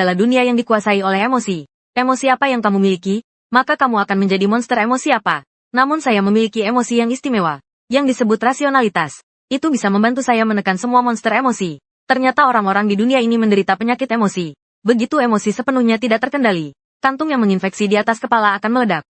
adalah dunia yang dikuasai oleh emosi. Emosi apa yang kamu miliki, maka kamu akan menjadi monster emosi apa. Namun saya memiliki emosi yang istimewa, yang disebut rasionalitas. Itu bisa membantu saya menekan semua monster emosi. Ternyata orang-orang di dunia ini menderita penyakit emosi. Begitu emosi sepenuhnya tidak terkendali, kantung yang menginfeksi di atas kepala akan meledak.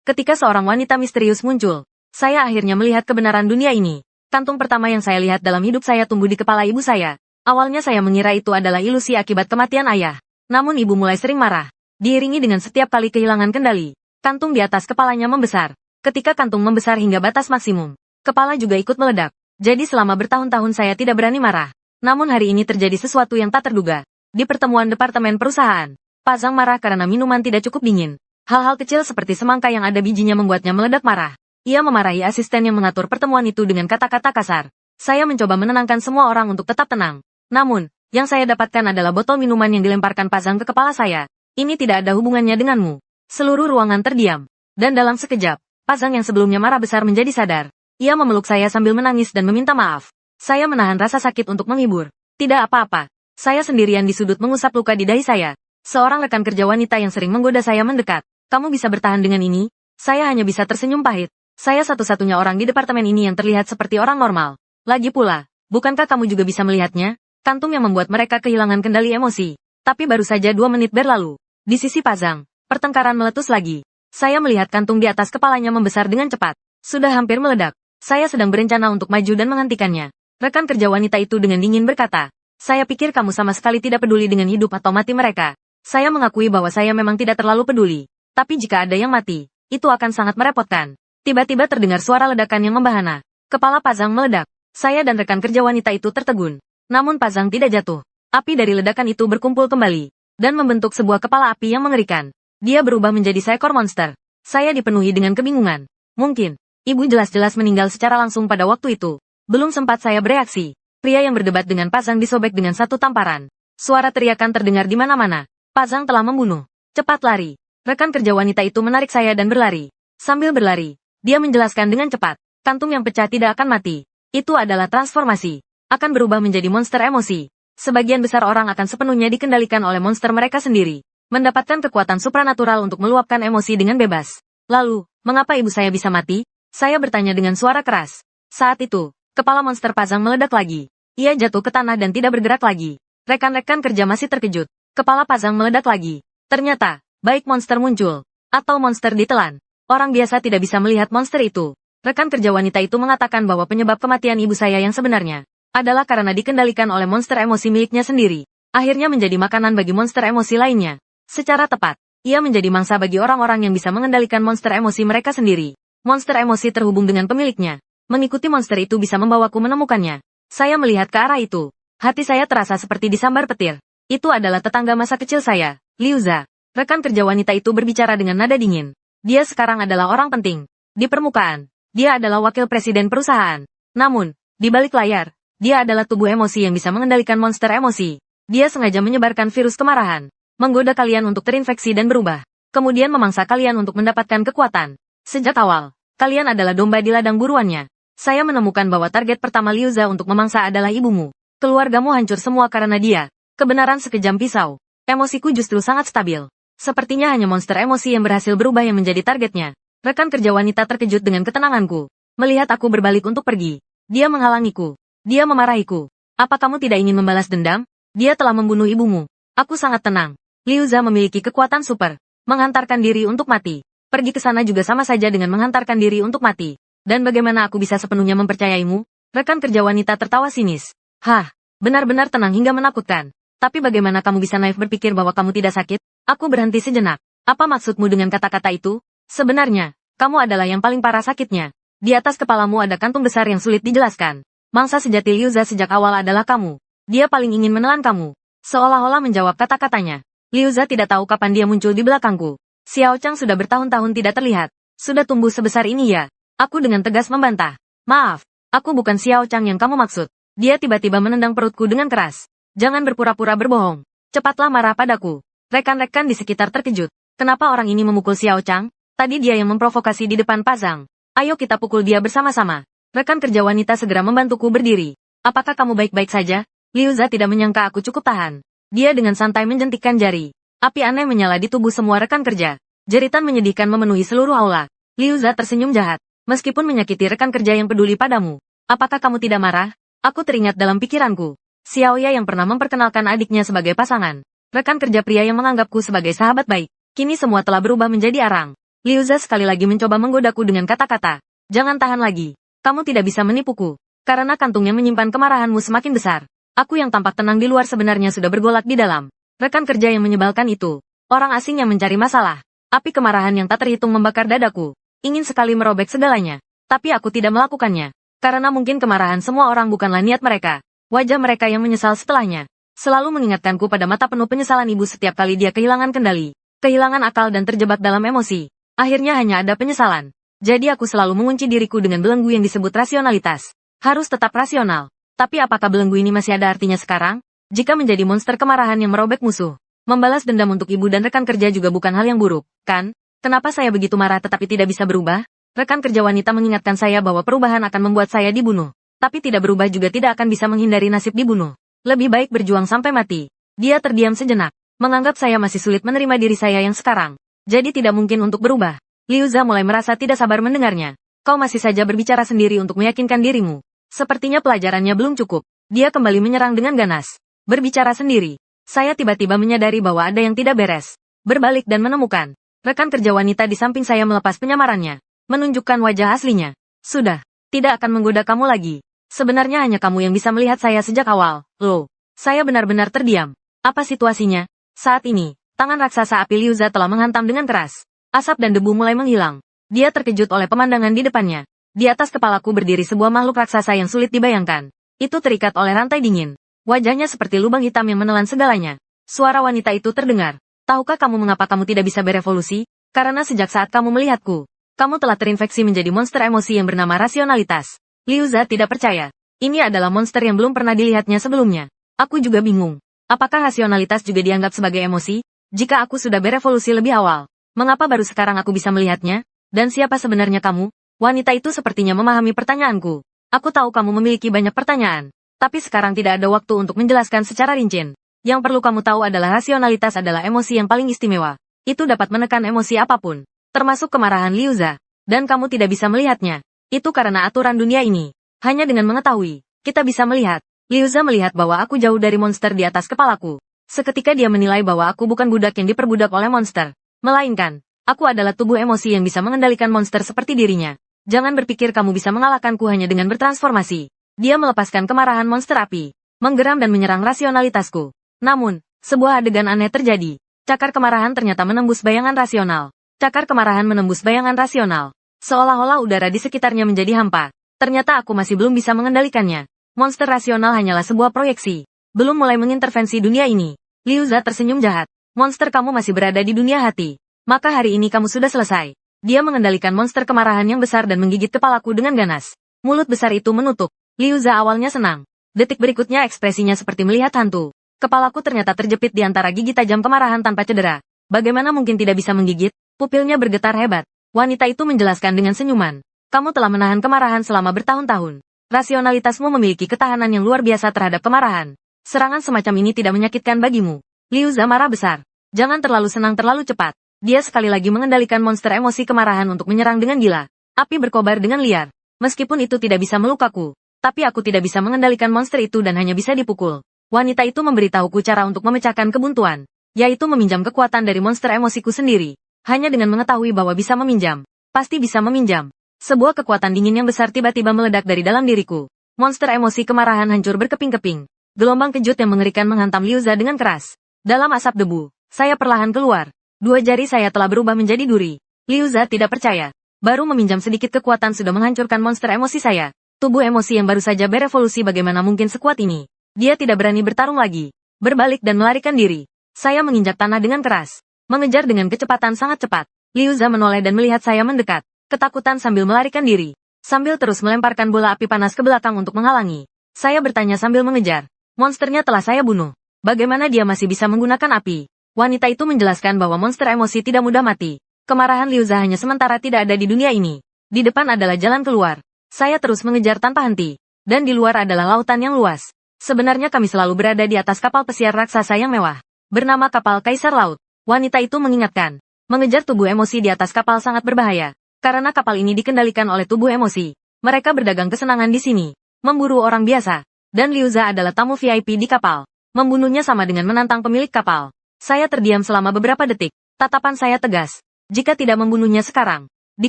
Ketika seorang wanita misterius muncul, saya akhirnya melihat kebenaran dunia ini. Kantung pertama yang saya lihat dalam hidup saya tumbuh di kepala ibu saya. Awalnya saya mengira itu adalah ilusi akibat kematian ayah. Namun ibu mulai sering marah. Diiringi dengan setiap kali kehilangan kendali, kantung di atas kepalanya membesar. Ketika kantung membesar hingga batas maksimum, kepala juga ikut meledak. Jadi selama bertahun-tahun saya tidak berani marah. Namun hari ini terjadi sesuatu yang tak terduga. Di pertemuan departemen perusahaan, Pak Zhang marah karena minuman tidak cukup dingin. Hal-hal kecil seperti semangka yang ada bijinya membuatnya meledak marah. Ia memarahi asisten yang mengatur pertemuan itu dengan kata-kata kasar. Saya mencoba menenangkan semua orang untuk tetap tenang. Namun, yang saya dapatkan adalah botol minuman yang dilemparkan Pak Zhang ke kepala saya. Ini tidak ada hubungannya denganmu. Seluruh ruangan terdiam. Dan dalam sekejap, Pak Zhang yang sebelumnya marah besar menjadi sadar. Ia memeluk saya sambil menangis dan meminta maaf. Saya menahan rasa sakit untuk menghibur. Tidak apa-apa. Saya sendirian di sudut mengusap luka di dahi saya. Seorang rekan kerja wanita yang sering menggoda saya mendekat. Kamu bisa bertahan dengan ini? Saya hanya bisa tersenyum pahit. Saya satu-satunya orang di departemen ini yang terlihat seperti orang normal. Lagi pula, bukankah kamu juga bisa melihatnya? Kantung yang membuat mereka kehilangan kendali emosi. Tapi baru saja 2 menit berlalu. Di sisi Pak Zhang, pertengkaran meletus lagi. Saya melihat kantung di atas kepalanya membesar dengan cepat. Sudah hampir meledak. Saya sedang berencana untuk maju dan menghentikannya. Rekan kerja wanita itu dengan dingin berkata, saya pikir kamu sama sekali tidak peduli dengan hidup atau mati mereka. Saya mengakui bahwa saya memang tidak terlalu peduli. Tapi jika ada yang mati, itu akan sangat merepotkan. Tiba-tiba terdengar suara ledakan yang membahana. Kepala Pak Zhang meledak. Saya dan rekan kerja wanita itu tertegun. Namun Pak Zhang tidak jatuh. Api dari ledakan itu berkumpul kembali. Dan membentuk sebuah kepala api yang mengerikan. Dia berubah menjadi seekor monster. Saya dipenuhi dengan kebingungan. Mungkin, ibu jelas-jelas meninggal secara langsung pada waktu itu. Belum sempat saya bereaksi. Pria yang berdebat dengan Pak Zhang disobek dengan satu tamparan. Suara teriakan terdengar di mana-mana. Pak Zhang telah membunuh. Cepat lari. Rekan kerja wanita itu menarik saya dan berlari. Sambil berlari, dia menjelaskan dengan cepat. Kantung yang pecah tidak akan mati. Itu adalah transformasi. Akan berubah menjadi monster emosi. Sebagian besar orang akan sepenuhnya dikendalikan oleh monster mereka sendiri. Mendapatkan kekuatan supranatural untuk meluapkan emosi dengan bebas. Lalu, mengapa ibu saya bisa mati? Saya bertanya dengan suara keras. Saat itu, kepala monster Pak Zhang meledak lagi. Ia jatuh ke tanah dan tidak bergerak lagi. Rekan-rekan kerja masih terkejut. Kepala Pak Zhang meledak lagi. Ternyata, baik monster muncul, atau monster ditelan. Orang biasa tidak bisa melihat monster itu. Rekan kerja wanita itu mengatakan bahwa penyebab kematian ibu saya yang sebenarnya adalah karena dikendalikan oleh monster emosi miliknya sendiri. Akhirnya menjadi makanan bagi monster emosi lainnya. Secara tepat, ia menjadi mangsa bagi orang-orang yang bisa mengendalikan monster emosi mereka sendiri. Monster emosi terhubung dengan pemiliknya. Mengikuti monster itu bisa membawaku menemukannya. Saya melihat ke arah itu. Hati saya terasa seperti disambar petir. Itu adalah tetangga masa kecil saya, Liu Za. Rekan kerja wanita itu berbicara dengan nada dingin. Dia sekarang adalah orang penting. Di permukaan, dia adalah wakil presiden perusahaan. Namun, di balik layar, dia adalah tubuh emosi yang bisa mengendalikan monster emosi. Dia sengaja menyebarkan virus kemarahan, menggoda kalian untuk terinfeksi dan berubah. Kemudian memangsa kalian untuk mendapatkan kekuatan. Sejak awal, kalian adalah domba di ladang buruannya. Saya menemukan bahwa target pertama Liu Za untuk memangsa adalah ibumu. Keluargamu hancur semua karena dia. Kebenaran sekejam pisau. Emosiku justru sangat stabil. Sepertinya hanya monster emosi yang berhasil berubah yang menjadi targetnya. Rekan kerja wanita terkejut dengan ketenanganku. Melihat aku berbalik untuk pergi. Dia menghalangiku. Dia memarahiku. Apa kamu tidak ingin membalas dendam? Dia telah membunuh ibumu. Aku sangat tenang. Liu Za memiliki kekuatan super. Menghantarkan diri untuk mati. Pergi ke sana juga sama saja dengan menghantarkan diri untuk mati. Dan bagaimana aku bisa sepenuhnya mempercayaimu? Rekan kerja wanita tertawa sinis. Hah, benar-benar tenang hingga menakutkan. Tapi bagaimana kamu bisa naif berpikir bahwa kamu tidak sakit? Aku berhenti sejenak. Apa maksudmu dengan kata-kata itu? Sebenarnya, kamu adalah yang paling parah sakitnya. Di atas kepalamu ada kantung besar yang sulit dijelaskan. Mangsa sejati Liu Za sejak awal adalah kamu. Dia paling ingin menelan kamu. Seolah-olah menjawab kata-katanya. Liu Za tidak tahu kapan dia muncul di belakangku. Xiao Chang sudah bertahun-tahun tidak terlihat. Sudah tumbuh sebesar ini ya? Aku dengan tegas membantah. Maaf, aku bukan Xiao Chang yang kamu maksud. Dia tiba-tiba menendang perutku dengan keras. Jangan berpura-pura berbohong. Cepatlah marah padaku. Rekan-rekan di sekitar terkejut. Kenapa orang ini memukul Xiao Chang? Tadi dia yang memprovokasi di depan Pak Zhang. Ayo kita pukul dia bersama-sama. Rekan kerja wanita segera membantuku berdiri. Apakah kamu baik-baik saja? Liu Za tidak menyangka aku cukup tahan. Dia dengan santai menjentikkan jari. Api aneh menyala di tubuh semua rekan kerja. Jeritan menyedihkan memenuhi seluruh aula. Liu Za tersenyum jahat. Meskipun menyakiti rekan kerja yang peduli padamu. Apakah kamu tidak marah? Aku teringat dalam pikiranku. Xiaoya yang pernah memperkenalkan adiknya sebagai pasangan. Rekan kerja pria yang menganggapku sebagai sahabat baik. Kini semua telah berubah menjadi arang. Liu Za sekali lagi mencoba menggodaku dengan kata-kata. Jangan tahan lagi. Kamu tidak bisa menipuku. Karena kantung yang menyimpan kemarahanmu semakin besar. Aku yang tampak tenang di luar sebenarnya sudah bergolak di dalam. Rekan kerja yang menyebalkan itu. Orang asing yang mencari masalah. Api kemarahan yang tak terhitung membakar dadaku. Ingin sekali merobek segalanya. Tapi aku tidak melakukannya. Karena mungkin kemarahan semua orang bukanlah niat mereka. Wajah mereka yang menyesal setelahnya. Selalu mengingatkanku pada mata penuh penyesalan ibu setiap kali dia kehilangan kendali. Kehilangan akal dan terjebak dalam emosi. Akhirnya hanya ada penyesalan. Jadi aku selalu mengunci diriku dengan belenggu yang disebut rasionalitas. Harus tetap rasional. Tapi apakah belenggu ini masih ada artinya sekarang? Jika menjadi monster kemarahan yang merobek musuh, membalas dendam untuk ibu dan rekan kerja juga bukan hal yang buruk, kan? Kenapa saya begitu marah tetapi tidak bisa berubah? Rekan kerja wanita mengingatkan saya bahwa perubahan akan membuat saya dibunuh. Tapi tidak berubah juga tidak akan bisa menghindari nasib dibunuh. Lebih baik berjuang sampai mati. Dia terdiam sejenak, menganggap saya masih sulit menerima diri saya yang sekarang. Jadi tidak mungkin untuk berubah. Liu Za mulai merasa tidak sabar mendengarnya. Kau masih saja berbicara sendiri untuk meyakinkan dirimu. Sepertinya pelajarannya belum cukup. Dia kembali menyerang dengan ganas. Berbicara sendiri. Saya tiba-tiba menyadari bahwa ada yang tidak beres. Berbalik dan menemukan. Rekan kerja wanita di samping saya melepas penyamarannya. Menunjukkan wajah aslinya. Sudah. Tidak akan menggoda kamu lagi. Sebenarnya hanya kamu yang bisa melihat saya sejak awal. Loh. Saya benar-benar terdiam. Apa situasinya? Saat ini, tangan raksasa api Liu Za telah menghantam dengan keras. Asap dan debu mulai menghilang. Dia terkejut oleh pemandangan di depannya. Di atas kepalaku berdiri sebuah makhluk raksasa yang sulit dibayangkan. Itu terikat oleh rantai dingin. Wajahnya seperti lubang hitam yang menelan segalanya. Suara wanita itu terdengar. Tahukah kamu mengapa kamu tidak bisa berevolusi? Karena sejak saat kamu melihatku, kamu telah terinfeksi menjadi monster emosi yang bernama rasionalitas. Liu Za tidak percaya. Ini adalah monster yang belum pernah dilihatnya sebelumnya. Aku juga bingung. Apakah rasionalitas juga dianggap sebagai emosi? Jika aku sudah berevolusi lebih awal, mengapa baru sekarang aku bisa melihatnya? Dan siapa sebenarnya kamu? Wanita itu sepertinya memahami pertanyaanku. Aku tahu kamu memiliki banyak pertanyaan. Tapi sekarang tidak ada waktu untuk menjelaskan secara rinci. Yang perlu kamu tahu adalah rasionalitas adalah emosi yang paling istimewa. Itu dapat menekan emosi apapun. Termasuk kemarahan Liu Za. Dan kamu tidak bisa melihatnya. Itu karena aturan dunia ini. Hanya dengan mengetahui, kita bisa melihat. Liu Za melihat bahwa aku jauh dari monster di atas kepalaku. Seketika dia menilai bahwa aku bukan budak yang diperbudak oleh monster. Melainkan, aku adalah tubuh emosi yang bisa mengendalikan monster seperti dirinya. Jangan berpikir kamu bisa mengalahkanku hanya dengan bertransformasi. Dia melepaskan kemarahan monster api, menggeram dan menyerang rasionalitasku. Namun, sebuah adegan aneh terjadi. Cakar kemarahan ternyata menembus bayangan rasional. Cakar kemarahan menembus bayangan rasional. Seolah-olah udara di sekitarnya menjadi hampa. Ternyata aku masih belum bisa mengendalikannya. Monster rasional hanyalah sebuah proyeksi. Belum mulai mengintervensi dunia ini. Liu Za tersenyum jahat. Monster kamu masih berada di dunia hati. Maka hari ini kamu sudah selesai. Dia mengendalikan monster kemarahan yang besar dan menggigit kepalaku dengan ganas. Mulut besar itu menutup. Liu Za awalnya senang. Detik berikutnya ekspresinya seperti melihat hantu. Kepalaku ternyata terjepit di antara gigi tajam kemarahan tanpa cedera. Bagaimana mungkin tidak bisa menggigit? Pupilnya bergetar hebat. Wanita itu menjelaskan dengan senyuman. Kamu telah menahan kemarahan selama bertahun-tahun. Rasionalitasmu memiliki ketahanan yang luar biasa terhadap kemarahan. Serangan semacam ini tidak menyakitkan bagimu. Liu Za marah besar. Jangan terlalu senang terlalu cepat. Dia sekali lagi mengendalikan monster emosi kemarahan untuk menyerang dengan gila. Api berkobar dengan liar. Meskipun itu tidak bisa melukaku. Tapi aku tidak bisa mengendalikan monster itu dan hanya bisa dipukul. Wanita itu memberitahuku cara untuk memecahkan kebuntuan. Yaitu meminjam kekuatan dari monster emosiku sendiri. Hanya dengan mengetahui bahwa bisa meminjam. Pasti bisa meminjam. Sebuah kekuatan dingin yang besar tiba-tiba meledak dari dalam diriku. Monster emosi kemarahan hancur berkeping-keping. Gelombang kejut yang mengerikan menghantam Liu Za dengan keras. Dalam asap debu, saya perlahan keluar. Dua jari saya telah berubah menjadi duri. Liu Za tidak percaya. Baru meminjam sedikit kekuatan sudah menghancurkan monster emosi saya. Tubuh emosi yang baru saja berevolusi bagaimana mungkin sekuat ini. Dia tidak berani bertarung lagi. Berbalik dan melarikan diri. Saya menginjak tanah dengan keras. Mengejar dengan kecepatan sangat cepat. Liu Za menoleh dan melihat saya mendekat. Ketakutan sambil melarikan diri. Sambil terus melemparkan bola api panas ke belakang untuk menghalangi. Saya bertanya sambil mengejar. Monsternya telah saya bunuh. Bagaimana dia masih bisa menggunakan api? Wanita itu menjelaskan bahwa monster emosi tidak mudah mati. Kemarahan Liu Za hanya sementara tidak ada di dunia ini. Di depan adalah jalan keluar. Saya terus mengejar tanpa henti. Dan di luar adalah lautan yang luas. Sebenarnya kami selalu berada di atas kapal pesiar raksasa yang mewah. Bernama kapal Kaisar Laut. Wanita itu mengingatkan. Mengejar tubuh emosi di atas kapal sangat berbahaya. Karena kapal ini dikendalikan oleh tubuh emosi. Mereka berdagang kesenangan di sini. Memburu orang biasa. Dan Liuza adalah tamu VIP di kapal. Membunuhnya sama dengan menantang pemilik kapal. Saya terdiam selama beberapa detik. Tatapan saya tegas. Jika tidak membunuhnya sekarang, di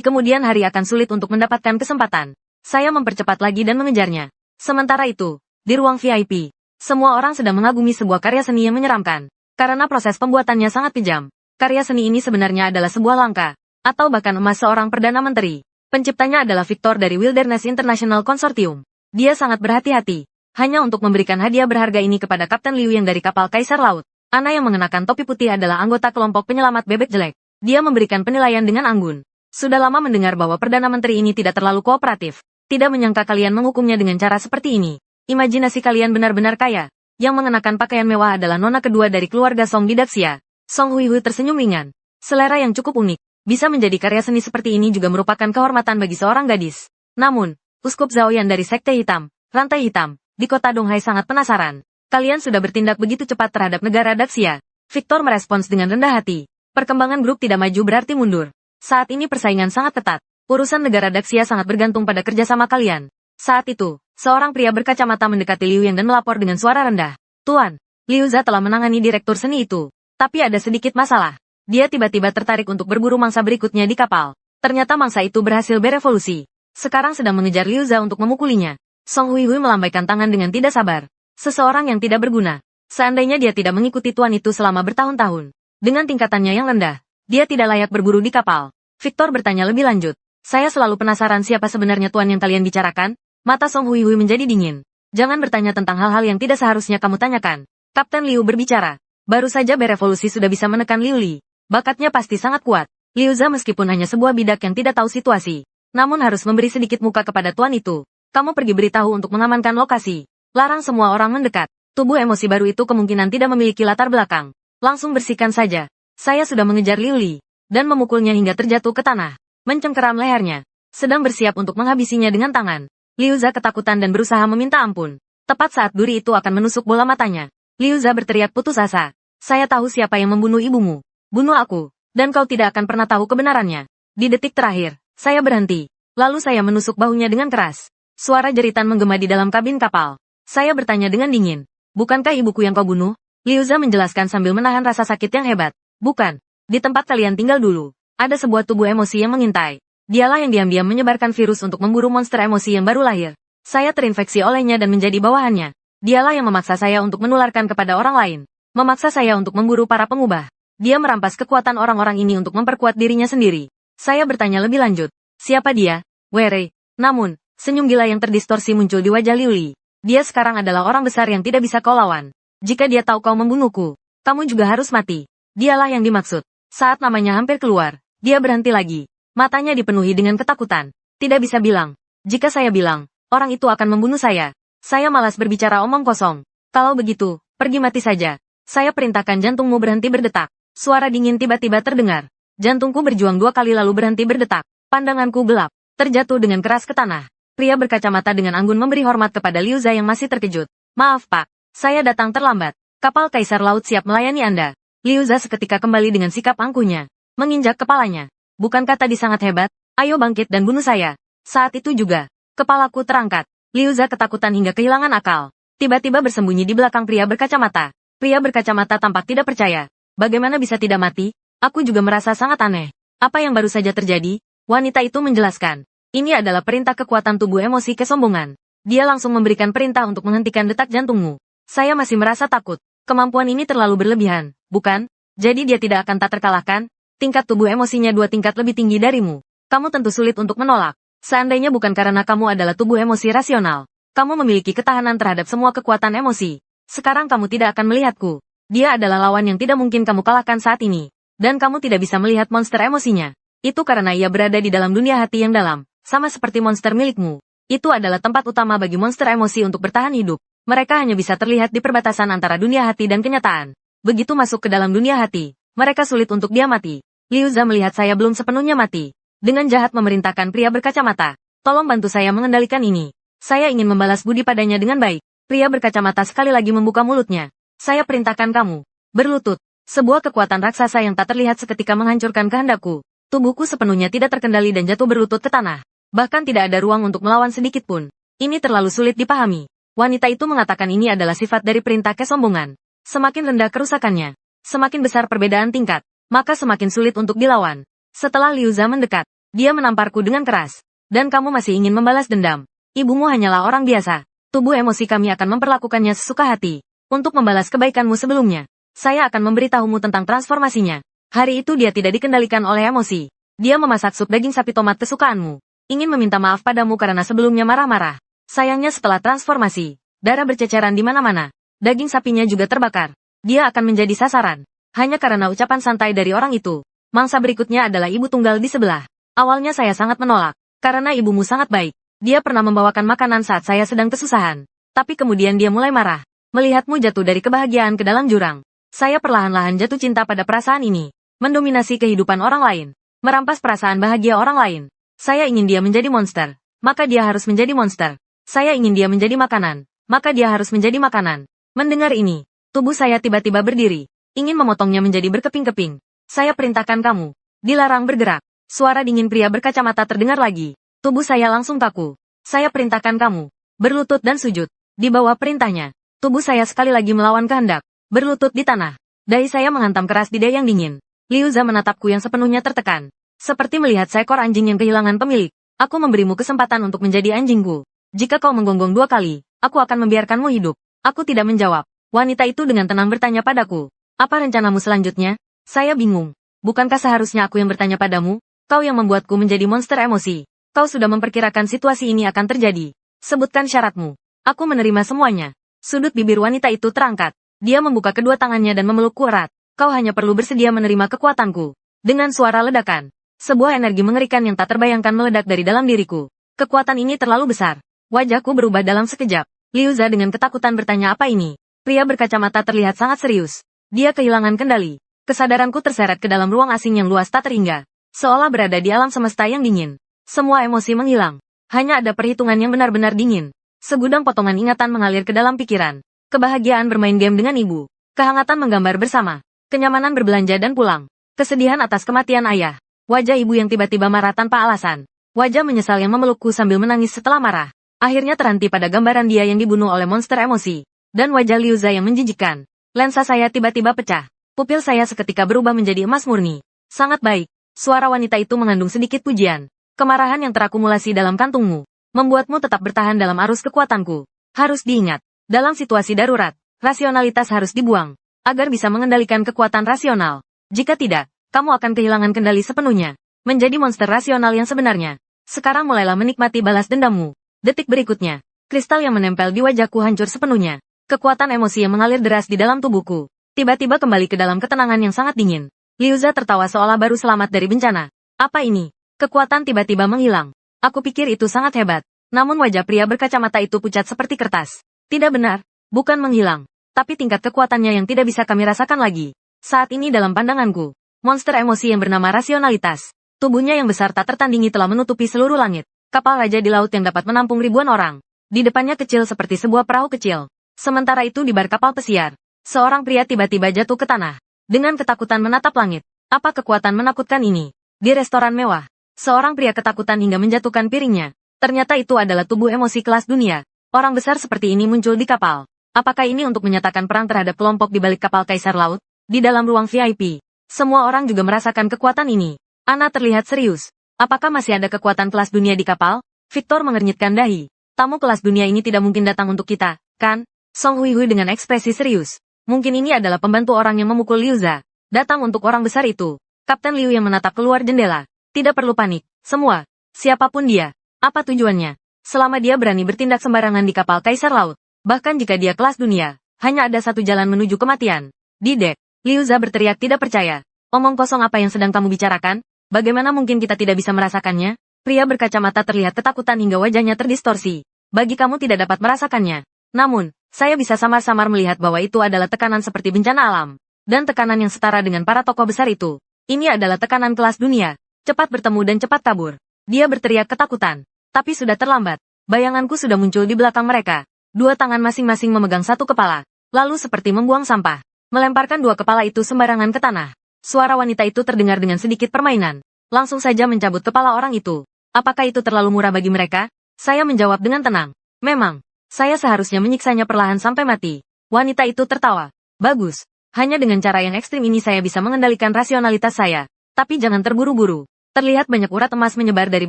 kemudian hari akan sulit untuk mendapatkan kesempatan. Saya mempercepat lagi dan mengejarnya. Sementara itu, di ruang VIP, semua orang sedang mengagumi sebuah karya seni yang menyeramkan. Karena proses pembuatannya sangat kejam. Karya seni ini sebenarnya adalah sebuah langka, atau bahkan emas seorang Perdana Menteri. Penciptanya adalah Victor dari Wilderness International Consortium. Dia sangat berhati-hati, hanya untuk memberikan hadiah berharga ini kepada Kapten Liu yang dari kapal Kaisar Laut. Ana yang mengenakan topi putih adalah anggota kelompok penyelamat bebek jelek. Dia memberikan penilaian dengan anggun. Sudah lama mendengar bahwa Perdana Menteri ini tidak terlalu kooperatif. Tidak menyangka kalian menghukumnya dengan cara seperti ini. Imajinasi kalian benar-benar kaya. Yang mengenakan pakaian mewah adalah nona kedua dari keluarga Song di Daxia. Song Huihui tersenyum ringan. Selera yang cukup unik. Bisa menjadi karya seni seperti ini juga merupakan kehormatan bagi seorang gadis. Namun, Uskup Zhaoyan dari Sekte Hitam, Rantai Hitam, di kota Donghai sangat penasaran. Kalian sudah bertindak begitu cepat terhadap negara Daxia. Victor merespons dengan rendah hati. Perkembangan grup tidak maju berarti mundur. Saat ini persaingan sangat ketat. Urusan negara Daxia sangat bergantung pada kerjasama kalian. Saat itu, seorang pria berkacamata mendekati Liu Yang dan melapor dengan suara rendah. Tuan, Liuza telah menangani direktur seni itu. Tapi ada sedikit masalah. Dia tiba-tiba tertarik untuk berburu mangsa berikutnya di kapal. Ternyata mangsa itu berhasil berevolusi. Sekarang sedang mengejar Liuza untuk memukulinya. Song Huihui melambaikan tangan dengan tidak sabar. Seseorang yang tidak berguna. Seandainya dia tidak mengikuti tuan itu selama bertahun-tahun. Dengan tingkatannya yang rendah, dia tidak layak berburu di kapal. Victor bertanya lebih lanjut. Saya selalu penasaran siapa sebenarnya tuan yang kalian bicarakan. Mata Song Huihui menjadi dingin. Jangan bertanya tentang hal-hal yang tidak seharusnya kamu tanyakan. Kapten Liu berbicara. Baru saja berevolusi sudah bisa menekan Liu Li. Bakatnya pasti sangat kuat. Liuza meskipun hanya sebuah bidak yang tidak tahu situasi. Namun harus memberi sedikit muka kepada tuan itu. Kamu pergi beritahu untuk mengamankan lokasi. Larang semua orang mendekat. Tubuh emosi baru itu kemungkinan tidak memiliki latar belakang. Langsung bersihkan saja. Saya sudah mengejar Liu Li. Dan memukulnya hingga terjatuh ke tanah. Mencengkeram lehernya. Sedang bersiap untuk menghabisinya dengan tangan. Liuza ketakutan dan berusaha meminta ampun. Tepat saat duri itu akan menusuk bola matanya. Liuza berteriak putus asa. Saya tahu siapa yang membunuh ibumu. Bunuh aku. Dan kau tidak akan pernah tahu kebenarannya. Di detik terakhir, saya berhenti. Lalu saya menusuk bahunya dengan keras. Suara jeritan menggema di dalam kabin kapal. Saya bertanya dengan dingin. Bukankah ibuku yang kau bunuh? Liuza menjelaskan sambil menahan rasa sakit yang hebat. Bukan. Di tempat kalian tinggal dulu. Ada sebuah tubuh emosi yang mengintai. Dialah yang diam-diam menyebarkan virus untuk memburu monster emosi yang baru lahir. Saya terinfeksi olehnya dan menjadi bawahannya. Dialah yang memaksa saya untuk menularkan kepada orang lain. Memaksa saya untuk memburu para pengubah. Dia merampas kekuatan orang-orang ini untuk memperkuat dirinya sendiri. Saya bertanya lebih lanjut. Siapa dia? Wei. Namun, senyum gila yang terdistorsi muncul di wajah Liu Li. Dia sekarang adalah orang besar yang tidak bisa kau lawan. Jika dia tahu kau membunuhku, kamu juga harus mati. Dialah yang dimaksud. Saat namanya hampir keluar, dia berhenti lagi. Matanya dipenuhi dengan ketakutan. Tidak bisa bilang. Jika saya bilang, orang itu akan membunuh saya. Saya malas berbicara omong kosong. Kalau begitu, pergi mati saja. Saya perintahkan jantungmu berhenti berdetak. Suara dingin tiba-tiba terdengar. Jantungku berjuang 2 kali lalu berhenti berdetak. Pandanganku gelap. Terjatuh dengan keras ke tanah. Pria berkacamata dengan anggun memberi hormat kepada Liuza yang masih terkejut. Maaf pak, saya datang terlambat. Kapal Kaisar Laut siap melayani Anda. Liuza seketika kembali dengan sikap angkuhnya. Menginjak kepalanya. Bukankah tadi sangat hebat? Ayo bangkit dan bunuh saya. Saat itu juga, kepalaku terangkat. Liuza ketakutan hingga kehilangan akal. Tiba-tiba bersembunyi di belakang pria berkacamata. Pria berkacamata tampak tidak percaya. Bagaimana bisa tidak mati? Aku juga merasa sangat aneh. Apa yang baru saja terjadi? Wanita itu menjelaskan. Ini adalah perintah kekuatan tubuh emosi kesombongan. Dia langsung memberikan perintah untuk menghentikan detak jantungmu. Saya masih merasa takut. Kemampuan ini terlalu berlebihan, bukan? Jadi dia tidak akan tak terkalahkan? Tingkat tubuh emosinya 2 tingkat lebih tinggi darimu. Kamu tentu sulit untuk menolak. Seandainya bukan karena kamu adalah tubuh emosi rasional. Kamu memiliki ketahanan terhadap semua kekuatan emosi. Sekarang kamu tidak akan melihatku. Dia adalah lawan yang tidak mungkin kamu kalahkan saat ini. Dan kamu tidak bisa melihat monster emosinya. Itu karena ia berada di dalam dunia hati yang dalam. Sama seperti monster milikmu. Itu adalah tempat utama bagi monster emosi untuk bertahan hidup. Mereka hanya bisa terlihat di perbatasan antara dunia hati dan kenyataan. Begitu masuk ke dalam dunia hati, mereka sulit untuk dia mati. Liuza melihat saya belum sepenuhnya mati. Dengan jahat memerintahkan pria berkacamata. Tolong bantu saya mengendalikan ini. Saya ingin membalas budi padanya dengan baik. Pria berkacamata sekali lagi membuka mulutnya. Saya perintahkan kamu. Berlutut. Sebuah kekuatan raksasa yang tak terlihat seketika menghancurkan kehendakku. Tubuhku sepenuhnya tidak terkendali dan jatuh berlutut ke tanah. Bahkan tidak ada ruang untuk melawan sedikit pun. Ini terlalu sulit dipahami. Wanita itu mengatakan ini adalah sifat dari perintah kesombongan. Semakin rendah kerusakannya, semakin besar perbedaan tingkat, maka semakin sulit untuk dilawan. Setelah Liu Za mendekat, dia menamparku dengan keras. Dan kamu masih ingin membalas dendam. Ibumu hanyalah orang biasa. Tubuh emosi kami akan memperlakukannya sesuka hati. Untuk membalas kebaikanmu sebelumnya, saya akan memberitahumu tentang transformasinya. Hari itu dia tidak dikendalikan oleh emosi. Dia memasak sup daging sapi tomat kesukaanmu. Ingin meminta maaf padamu karena sebelumnya marah-marah. Sayangnya setelah transformasi, darah berceceran di mana-mana. Daging sapinya juga terbakar. Dia akan menjadi sasaran. Hanya karena ucapan santai dari orang itu. Mangsa berikutnya adalah ibu tunggal di sebelah. Awalnya saya sangat menolak. Karena ibumu sangat baik. Dia pernah membawakan makanan saat saya sedang kesusahan. Tapi kemudian dia mulai marah. Melihatmu jatuh dari kebahagiaan ke dalam jurang. Saya perlahan-lahan jatuh cinta pada perasaan ini. Mendominasi kehidupan orang lain. Merampas perasaan bahagia orang lain. Saya ingin dia menjadi monster. Maka dia harus menjadi monster. Saya ingin dia menjadi makanan. Maka dia harus menjadi makanan. Mendengar ini, tubuh saya tiba-tiba berdiri. Ingin memotongnya menjadi berkeping-keping. Saya perintahkan kamu. Dilarang bergerak. Suara dingin pria berkacamata terdengar lagi. Tubuh saya langsung kaku. Saya perintahkan kamu. Berlutut dan sujud. Di bawah perintahnya. Tubuh saya sekali lagi melawan kehendak. Berlutut di tanah. Dahi saya menghantam keras di dahi yang dingin. Liu Za menatapku yang sepenuhnya tertekan. Seperti melihat seekor anjing yang kehilangan pemilik. Aku memberimu kesempatan untuk menjadi anjingku. Jika kau menggonggong 2 kali, aku akan membiarkanmu hidup. Aku tidak menjawab. Wanita itu dengan tenang bertanya padaku. Apa rencanamu selanjutnya? Saya bingung. Bukankah seharusnya aku yang bertanya padamu? Kau yang membuatku menjadi monster emosi. Kau sudah memperkirakan situasi ini akan terjadi. Sebutkan syaratmu. Aku menerima semuanya. Sudut bibir wanita itu terangkat. Dia membuka kedua tangannya dan memelukku erat. Kau hanya perlu bersedia menerima kekuatanku. Dengan suara ledakan. Sebuah energi mengerikan yang tak terbayangkan meledak dari dalam diriku. Kekuatan ini terlalu besar. Wajahku berubah dalam sekejap. Liu Za dengan ketakutan bertanya apa ini. Pria berkacamata terlihat sangat serius. Dia kehilangan kendali. Kesadaranku terseret ke dalam ruang asing yang luas tak terhingga. Seolah berada di alam semesta yang dingin. Semua emosi menghilang. Hanya ada perhitungan yang benar-benar dingin. Segudang potongan ingatan mengalir ke dalam pikiran. Kebahagiaan bermain game dengan ibu. Kehangatan menggambar bersama. Kenyamanan berbelanja dan pulang. Kesedihan atas kematian ayah. Wajah ibu yang tiba-tiba marah tanpa alasan. Wajah menyesal yang memelukku sambil menangis setelah marah. Akhirnya terhenti pada gambaran dia yang dibunuh oleh monster emosi. Dan wajah Liu Za yang menjijikkan. Lensa saya tiba-tiba pecah. Pupil saya seketika berubah menjadi emas murni. Sangat baik. Suara wanita itu mengandung sedikit pujian. Kemarahan yang terakumulasi dalam kantungmu. Membuatmu tetap bertahan dalam arus kekuatanku. Harus diingat. Dalam situasi darurat, rasionalitas harus dibuang. Agar bisa mengendalikan kekuatan rasional. Jika tidak, kamu akan kehilangan kendali sepenuhnya. Menjadi monster rasional yang sebenarnya. Sekarang mulailah menikmati balas dendammu. Detik berikutnya, kristal yang menempel di wajahku hancur sepenuhnya. Kekuatan emosi yang mengalir deras di dalam tubuhku. Tiba-tiba kembali ke dalam ketenangan yang sangat dingin. Liu Za tertawa seolah baru selamat dari bencana. Apa ini? Kekuatan tiba-tiba menghilang. Aku pikir itu sangat hebat. Namun wajah pria berkacamata itu pucat seperti kertas. Tidak benar. Bukan menghilang. Tapi tingkat kekuatannya yang tidak bisa kami rasakan lagi. Saat ini dalam pandanganku. Monster emosi yang bernama rasionalitas. Tubuhnya yang besar tak tertandingi telah menutupi seluruh langit. Kapal raja di laut yang dapat menampung ribuan orang. Di depannya kecil seperti sebuah perahu kecil. Sementara itu di bar kapal pesiar. Seorang pria tiba-tiba jatuh ke tanah. Dengan ketakutan menatap langit. Apa kekuatan menakutkan ini? Di restoran mewah. Seorang pria ketakutan hingga menjatuhkan piringnya. Ternyata itu adalah tubuh emosi kelas dunia. Orang besar seperti ini muncul di kapal. Apakah ini untuk menyatakan perang terhadap kelompok di balik kapal Kaisar Laut? Di dalam ruang VIP. Semua orang juga merasakan kekuatan ini. Ana terlihat serius. Apakah masih ada kekuatan kelas dunia di kapal? Victor mengernyitkan dahi. Tamu kelas dunia ini tidak mungkin datang untuk kita, kan? Song Hui Hui dengan ekspresi serius. Mungkin ini adalah pembantu orang yang memukul Liu Za. Datang untuk orang besar itu. Kapten Liu yang menatap keluar jendela. Tidak perlu panik, semua. Siapapun dia. Apa tujuannya? Selama dia berani bertindak sembarangan di kapal Kaisar Laut. Bahkan jika dia kelas dunia, hanya ada satu jalan menuju kematian. Di dek, Liu Za berteriak tidak percaya. Omong kosong apa yang sedang kamu bicarakan? Bagaimana mungkin kita tidak bisa merasakannya? Pria berkacamata terlihat ketakutan hingga wajahnya terdistorsi. Bagi kamu tidak dapat merasakannya. Namun, saya bisa samar-samar melihat bahwa itu adalah tekanan seperti bencana alam. Dan tekanan yang setara dengan para tokoh besar itu. Ini adalah tekanan kelas dunia. Cepat bertemu dan cepat kabur. Dia berteriak ketakutan. Tapi sudah terlambat. Bayanganku sudah muncul di belakang mereka. Dua tangan masing-masing memegang satu kepala, lalu seperti membuang sampah, melemparkan dua kepala itu sembarangan ke tanah. Suara wanita itu terdengar dengan sedikit permainan. Langsung saja mencabut kepala orang itu. Apakah itu terlalu murah bagi mereka? Saya menjawab dengan tenang. Memang, saya seharusnya menyiksanya perlahan sampai mati. Wanita itu tertawa. Bagus. Hanya dengan cara yang ekstrim ini saya bisa mengendalikan rasionalitas saya. Tapi jangan terburu-buru. Terlihat banyak urat emas menyebar dari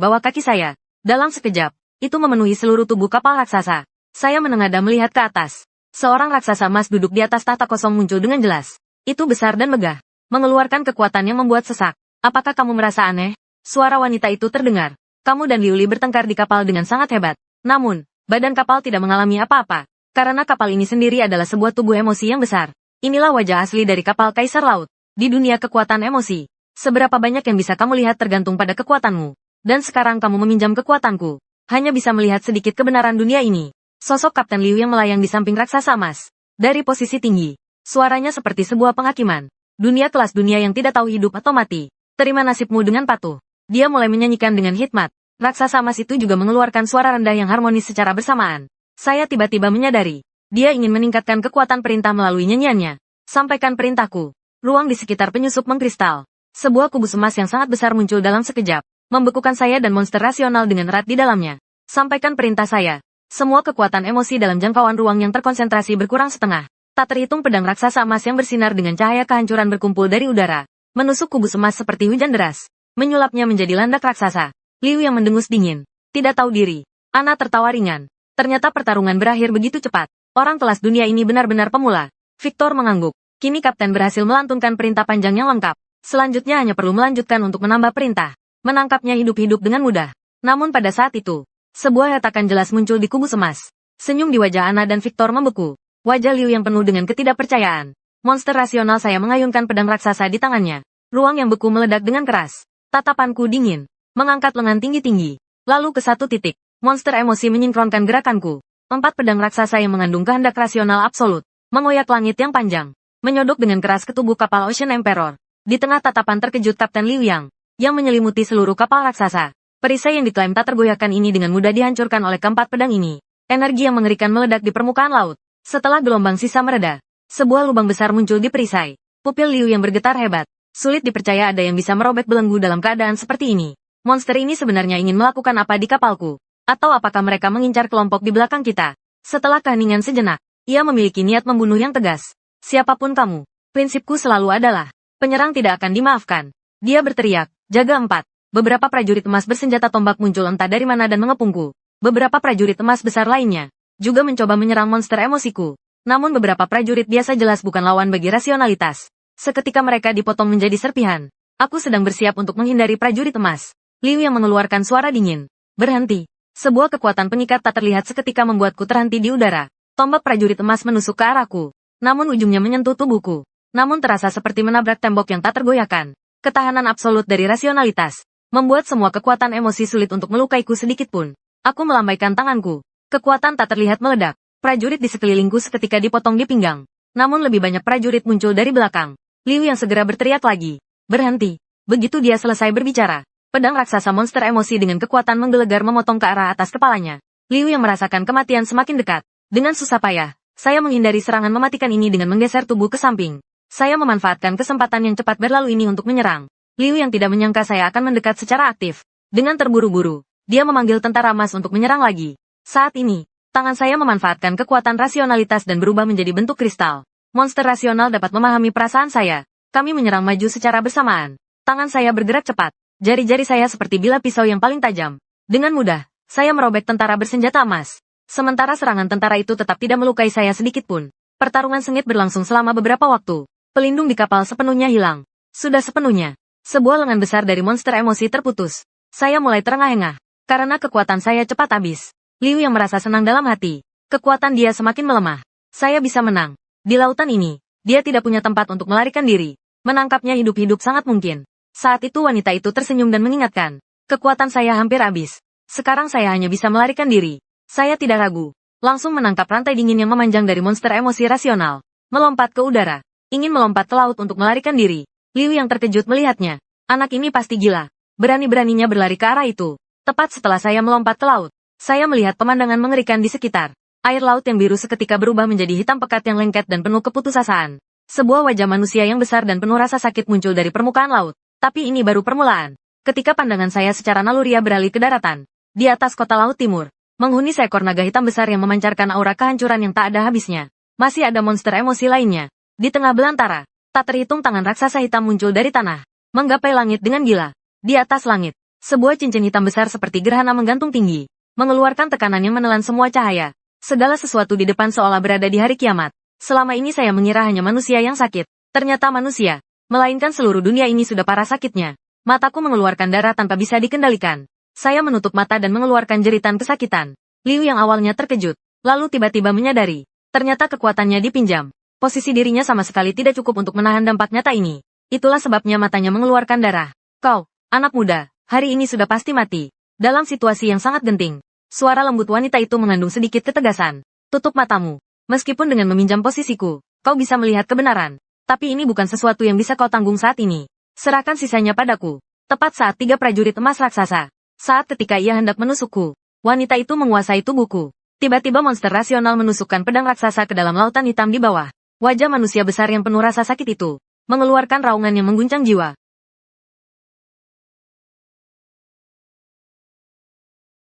bawah kaki saya. Dalam sekejap, itu memenuhi seluruh tubuh kapal raksasa. Saya menengadah melihat ke atas. Seorang raksasa emas duduk di atas tahta kosong muncul dengan jelas. Itu besar dan megah, mengeluarkan kekuatan yang membuat sesak. Apakah kamu merasa aneh? Suara wanita itu terdengar. Kamu dan Liu Li bertengkar di kapal dengan sangat hebat. Namun, badan kapal tidak mengalami apa-apa. Karena kapal ini sendiri adalah sebuah tubuh emosi yang besar. Inilah wajah asli dari kapal Kaisar Laut. Di dunia kekuatan emosi, seberapa banyak yang bisa kamu lihat tergantung pada kekuatanmu. Dan sekarang kamu meminjam kekuatanku. Hanya bisa melihat sedikit kebenaran dunia ini. Sosok Kapten Liu yang melayang di samping raksasa emas. Dari posisi tinggi, suaranya seperti sebuah penghakiman. Dunia kelas dunia yang tidak tahu hidup atau mati. Terima nasibmu dengan patuh. Dia mulai menyanyikan dengan hikmat. Raksasa emas itu juga mengeluarkan suara rendah yang harmonis secara bersamaan. Saya tiba-tiba menyadari. Dia ingin meningkatkan kekuatan perintah melalui nyanyiannya. Sampaikan perintahku. Ruang di sekitar penyusup mengkristal. Sebuah kubus emas yang sangat besar muncul dalam sekejap. Membekukan saya dan monster rasional dengan erat di dalamnya. Sampaikan perintah saya. Semua kekuatan emosi dalam jangkauan ruang yang terkonsentrasi berkurang setengah. Tak terhitung pedang raksasa emas yang bersinar dengan cahaya kehancuran berkumpul dari udara. Menusuk kubus emas seperti hujan deras. Menyulapnya menjadi landak raksasa. Liu yang mendengus dingin. Tidak tahu diri. Ana tertawa ringan. Ternyata pertarungan berakhir begitu cepat. Orang kelas dunia ini benar-benar pemula. Victor mengangguk. Kini kapten berhasil melantunkan perintah panjang yang lengkap. Selanjutnya hanya perlu melanjutkan untuk menambah perintah. Menangkapnya hidup-hidup dengan mudah. Namun pada saat itu, sebuah hetakan jelas muncul di kubus emas. Senyum di wajah Ana dan Victor membeku. Wajah Liu yang penuh dengan ketidakpercayaan. Monster rasional saya mengayunkan pedang raksasa di tangannya. Ruang yang beku meledak dengan keras. Tatapanku dingin. Mengangkat lengan tinggi-tinggi. Lalu ke satu titik. Monster emosi menyinkronkan gerakanku. 4 pedang raksasa yang mengandung kehendak rasional absolut. Mengoyak langit yang panjang. Menyodok dengan keras ke tubuh kapal Ocean Emperor. Di tengah tatapan terkejut Kapten Liu Yang menyelimuti seluruh kapal raksasa. Perisai yang diklaim tak tergoyahkan ini dengan mudah dihancurkan oleh keempat pedang ini. Energi yang mengerikan meledak di permukaan laut. Setelah gelombang sisa mereda, sebuah lubang besar muncul di perisai. Pupil Liu yang bergetar hebat. Sulit dipercaya ada yang bisa merobek belenggu dalam keadaan seperti ini. Monster ini sebenarnya ingin melakukan apa di kapalku? Atau apakah mereka mengincar kelompok di belakang kita? Setelah keheningan sejenak, ia memiliki niat membunuh yang tegas. Siapapun kamu, prinsipku selalu adalah, penyerang tidak akan dimaafkan. Dia berteriak, jaga 4. Beberapa prajurit emas bersenjata tombak muncul entah dari mana dan mengepungku. Beberapa prajurit emas besar lainnya juga mencoba menyerang monster emosiku. Namun beberapa prajurit biasa jelas bukan lawan bagi rasionalitas. Seketika mereka dipotong menjadi serpihan. Aku sedang bersiap untuk menghindari prajurit emas. Liu yang mengeluarkan suara dingin. Berhenti. Sebuah kekuatan pengikat tak terlihat seketika membuatku terhenti di udara. Tombak prajurit emas menusuk ke arahku. Namun ujungnya menyentuh tubuhku. Namun terasa seperti menabrak tembok yang tak tergoyahkan. Ketahanan absolut dari rasionalitas membuat semua kekuatan emosi sulit untuk melukaiku sedikit pun. Aku melambaikan tanganku. Kekuatan tak terlihat meledak. Prajurit di sekelilingku seketika dipotong di pinggang. Namun lebih banyak prajurit muncul dari belakang. Liu yang segera berteriak lagi. Berhenti. Begitu dia selesai berbicara, pedang raksasa monster emosi dengan kekuatan menggelegar memotong ke arah atas kepalanya. Liu yang merasakan kematian semakin dekat. Dengan susah payah, saya menghindari serangan mematikan ini dengan menggeser tubuh ke samping. Saya memanfaatkan kesempatan yang cepat berlalu ini untuk menyerang. Liu yang tidak menyangka saya akan mendekat secara aktif. Dengan terburu-buru, dia memanggil tentara emas untuk menyerang lagi. Saat ini, tangan saya memanfaatkan kekuatan rasionalitas dan berubah menjadi bentuk kristal. Monster rasional dapat memahami perasaan saya. Kami menyerang maju secara bersamaan. Tangan saya bergerak cepat. Jari-jari saya seperti bilah pisau yang paling tajam. Dengan mudah, saya merobek tentara bersenjata emas. Sementara serangan tentara itu tetap tidak melukai saya sedikit pun. Pertarungan sengit berlangsung selama beberapa waktu. Pelindung di kapal sepenuhnya hilang. Sudah sepenuhnya. Sebuah lengan besar dari monster emosi terputus. Saya mulai terengah-engah. Karena kekuatan saya cepat habis. Liu yang merasa senang dalam hati. Kekuatan dia semakin melemah. Saya bisa menang. Di lautan ini, dia tidak punya tempat untuk melarikan diri. Menangkapnya hidup-hidup sangat mungkin. Saat itu wanita itu tersenyum dan mengingatkan. Kekuatan saya hampir habis. Sekarang saya hanya bisa melarikan diri. Saya tidak ragu. Langsung menangkap rantai dingin yang memanjang dari monster emosi rasional. Melompat ke udara. Ingin melompat ke laut untuk melarikan diri. Liu yang terkejut melihatnya. Anak ini pasti gila. Berani-beraninya berlari ke arah itu. Tepat setelah saya melompat ke laut. Saya melihat pemandangan mengerikan di sekitar. Air laut yang biru seketika berubah menjadi hitam pekat yang lengket dan penuh keputusasaan. Sebuah wajah manusia yang besar dan penuh rasa sakit muncul dari permukaan laut. Tapi ini baru permulaan. Ketika pandangan saya secara naluriah beralih ke daratan. Di atas kota laut timur, menghuni seekor naga hitam besar yang memancarkan aura kehancuran yang tak ada habisnya. Masih ada monster emosi lainnya. Di tengah belantara, tak terhitung tangan raksasa hitam muncul dari tanah. Menggapai langit dengan gila. Di atas langit, sebuah cincin hitam besar seperti gerhana menggantung tinggi. Mengeluarkan tekanan yang menelan semua cahaya. Segala sesuatu di depan seolah berada di hari kiamat. Selama ini saya mengira hanya manusia yang sakit. Ternyata manusia, melainkan seluruh dunia ini sudah parah sakitnya. Mataku mengeluarkan darah tanpa bisa dikendalikan. Saya menutup mata dan mengeluarkan jeritan kesakitan. Liu yang awalnya terkejut, lalu tiba-tiba menyadari. Ternyata kekuatannya dipinjam. Posisi dirinya sama sekali tidak cukup untuk menahan dampak nyata ini. Itulah sebabnya matanya mengeluarkan darah. Kau, anak muda, hari ini sudah pasti mati. Dalam situasi yang sangat genting, suara lembut wanita itu mengandung sedikit ketegasan. Tutup matamu. Meskipun dengan meminjam posisiku, kau bisa melihat kebenaran. Tapi ini bukan sesuatu yang bisa kau tanggung saat ini. Serahkan sisanya padaku. Tepat saat 3 prajurit emas raksasa. Saat ketika ia hendak menusukku, wanita itu menguasai tubuhku. Tiba-tiba monster rasional menusukkan pedang raksasa ke dalam lautan hitam di bawah. Wajah manusia besar yang penuh rasa sakit itu, mengeluarkan raungan yang mengguncang jiwa.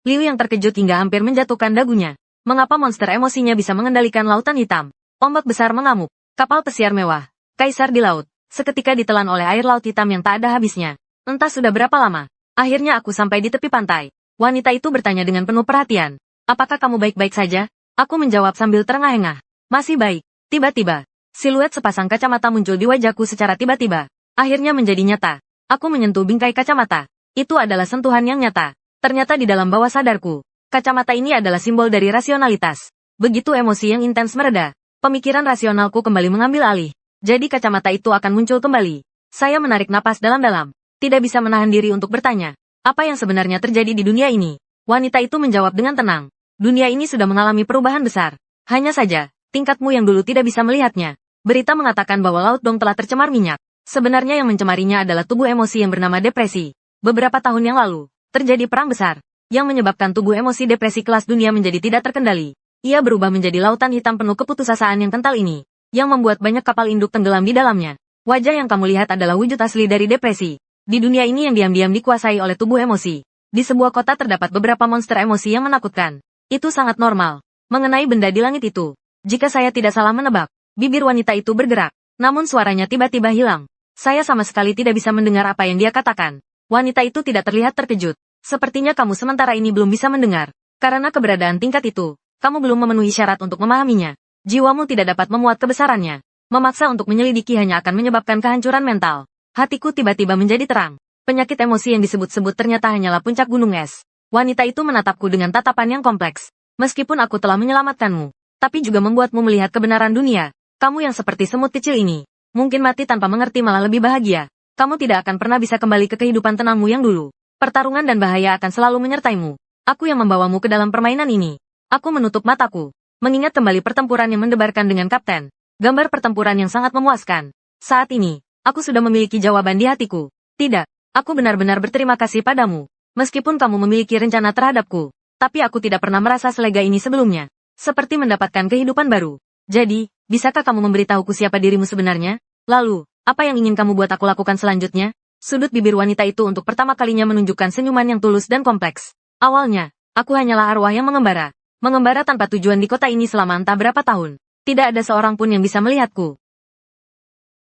Liu yang terkejut hingga hampir menjatuhkan dagunya. Mengapa monster emosinya bisa mengendalikan lautan hitam? Ombak besar mengamuk. Kapal pesiar mewah. Kaisar di laut. Seketika ditelan oleh air laut hitam yang tak ada habisnya. Entah sudah berapa lama. Akhirnya aku sampai di tepi pantai. Wanita itu bertanya dengan penuh perhatian. Apakah kamu baik-baik saja? Aku menjawab sambil terengah-engah. Masih baik. Tiba-tiba, siluet sepasang kacamata muncul di wajahku secara tiba-tiba. Akhirnya menjadi nyata. Aku menyentuh bingkai kacamata. Itu adalah sentuhan yang nyata. Ternyata di dalam bawah sadarku, kacamata ini adalah simbol dari rasionalitas. Begitu emosi yang intens mereda, pemikiran rasionalku kembali mengambil alih. Jadi kacamata itu akan muncul kembali. Saya menarik napas dalam-dalam. Tidak bisa menahan diri untuk bertanya. Apa yang sebenarnya terjadi di dunia ini? Wanita itu menjawab dengan tenang. Dunia ini sudah mengalami perubahan besar. Hanya saja, tingkatmu yang dulu tidak bisa melihatnya. Berita mengatakan bahwa Laut Dong telah tercemar minyak. Sebenarnya yang mencemarinya adalah tubuh emosi yang bernama depresi. Beberapa tahun yang lalu, terjadi perang besar, yang menyebabkan tubuh emosi depresi kelas dunia menjadi tidak terkendali. Ia berubah menjadi lautan hitam penuh keputusasaan yang kental ini, yang membuat banyak kapal induk tenggelam di dalamnya. Wajah yang kamu lihat adalah wujud asli dari depresi. Di dunia ini yang diam-diam dikuasai oleh tubuh emosi. Di sebuah kota terdapat beberapa monster emosi yang menakutkan. Itu sangat normal. Mengenai benda di langit itu, jika saya tidak salah menebak, bibir wanita itu bergerak, namun suaranya tiba-tiba hilang. Saya sama sekali tidak bisa mendengar apa yang dia katakan. Wanita itu tidak terlihat terkejut. Sepertinya kamu sementara ini belum bisa mendengar. Karena keberadaan tingkat itu, kamu belum memenuhi syarat untuk memahaminya. Jiwamu tidak dapat memuat kebesarannya. Memaksa untuk menyelidiki hanya akan menyebabkan kehancuran mental. Hatiku tiba-tiba menjadi terang. Penyakit emosi yang disebut-sebut ternyata hanyalah puncak gunung es. Wanita itu menatapku dengan tatapan yang kompleks. Meskipun aku telah menyelamatkanmu, tapi juga membuatmu melihat kebenaran dunia. Kamu yang seperti semut kecil ini, mungkin mati tanpa mengerti malah lebih bahagia. Kamu tidak akan pernah bisa kembali ke kehidupan tenangmu yang dulu. Pertarungan dan bahaya akan selalu menyertaimu. Aku yang membawamu ke dalam permainan ini. Aku menutup mataku, mengingat kembali pertempuran yang mendebarkan dengan kapten. Gambar pertempuran yang sangat memuaskan. Saat ini, aku sudah memiliki jawaban di hatiku. Tidak, aku benar-benar berterima kasih padamu. Meskipun kamu memiliki rencana terhadapku, tapi aku tidak pernah merasa selega ini sebelumnya. Seperti mendapatkan kehidupan baru. Jadi, bisakah kamu memberitahuku siapa dirimu sebenarnya? Lalu, apa yang ingin kamu buat aku lakukan selanjutnya? Sudut bibir wanita itu untuk pertama kalinya menunjukkan senyuman yang tulus dan kompleks. Awalnya, aku hanyalah arwah yang mengembara. Mengembara tanpa tujuan di kota ini selama entah berapa tahun. Tidak ada seorang pun yang bisa melihatku.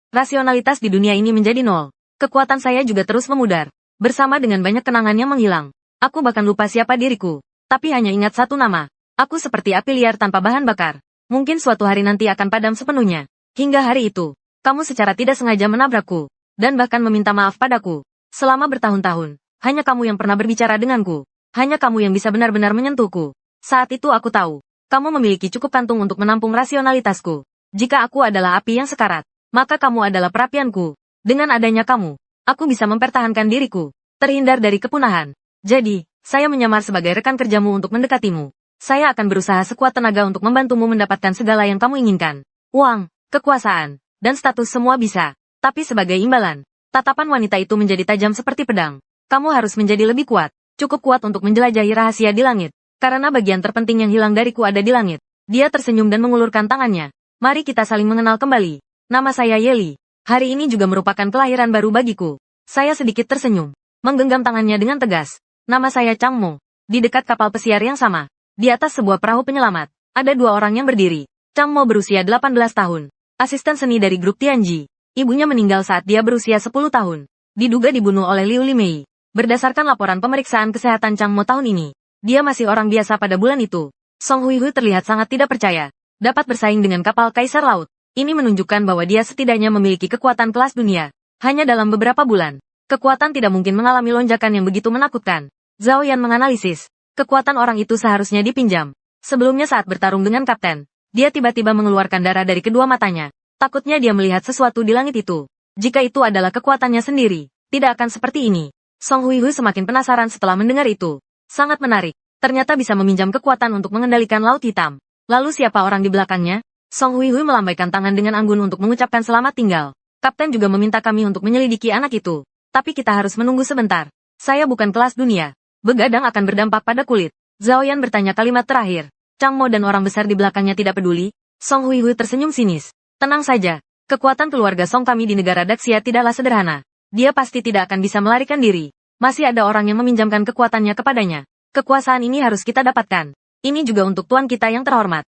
Rasionalitas di dunia ini menjadi nol. Kekuatan saya juga terus memudar. Bersama dengan banyak kenangan yang menghilang. Aku bahkan lupa siapa diriku. Tapi hanya ingat satu nama. Aku seperti api liar tanpa bahan bakar. Mungkin suatu hari nanti akan padam sepenuhnya. Hingga hari itu, kamu secara tidak sengaja menabrakku. Dan bahkan meminta maaf padaku. Selama bertahun-tahun, hanya kamu yang pernah berbicara denganku. Hanya kamu yang bisa benar-benar menyentuhku. Saat itu aku tahu, kamu memiliki cukup kantung untuk menampung rasionalitasku. Jika aku adalah api yang sekarat, maka kamu adalah perapianku. Dengan adanya kamu, aku bisa mempertahankan diriku, terhindar dari kepunahan. Jadi, saya menyamar sebagai rekan kerjamu untuk mendekatimu. Saya akan berusaha sekuat tenaga untuk membantumu mendapatkan segala yang kamu inginkan. Uang, kekuasaan, dan status semua bisa. Tapi sebagai imbalan, tatapan wanita itu menjadi tajam seperti pedang. Kamu harus menjadi lebih kuat, cukup kuat untuk menjelajahi rahasia di langit. Karena bagian terpenting yang hilang dariku ada di langit. Dia tersenyum dan mengulurkan tangannya. Mari kita saling mengenal kembali. Nama saya Yeli. Hari ini juga merupakan kelahiran baru bagiku. Saya sedikit tersenyum. Menggenggam tangannya dengan tegas. Nama saya Chang Mo. Di dekat kapal pesiar yang sama. Di atas sebuah perahu penyelamat. Ada dua orang yang berdiri. Chang Mo berusia 18 tahun. Asisten seni dari grup Tianji. Ibunya meninggal saat dia berusia 10 tahun. Diduga dibunuh oleh Liu Limei. Berdasarkan laporan pemeriksaan kesehatan Chang Mo tahun ini, dia masih orang biasa pada bulan itu. Song Huihui terlihat sangat tidak percaya. Dapat bersaing dengan kapal Kaisar Laut. Ini menunjukkan bahwa dia setidaknya memiliki kekuatan kelas dunia. Hanya dalam beberapa bulan, kekuatan tidak mungkin mengalami lonjakan yang begitu menakutkan. Zhao Yan menganalisis. Kekuatan orang itu seharusnya dipinjam. Sebelumnya saat bertarung dengan kapten, dia tiba-tiba mengeluarkan darah dari kedua matanya. Takutnya dia melihat sesuatu di langit itu. Jika itu adalah kekuatannya sendiri, tidak akan seperti ini. Song Huihui semakin penasaran setelah mendengar itu. Sangat menarik. Ternyata bisa meminjam kekuatan untuk mengendalikan Laut Hitam. Lalu siapa orang di belakangnya? Song Huihui melambaikan tangan dengan anggun untuk mengucapkan selamat tinggal. Kapten juga meminta kami untuk menyelidiki anak itu. Tapi kita harus menunggu sebentar. Saya bukan kelas dunia. Begadang akan berdampak pada kulit. Zhao Yan bertanya kalimat terakhir. Chang Mo dan orang besar di belakangnya tidak peduli. Song Huihui tersenyum sinis. Tenang saja. Kekuatan keluarga Song kami di negara Daxia tidaklah sederhana. Dia pasti tidak akan bisa melarikan diri. Masih ada orang yang meminjamkan kekuatannya kepadanya. Kekuasaan ini harus kita dapatkan. Ini juga untuk tuan kita yang terhormat.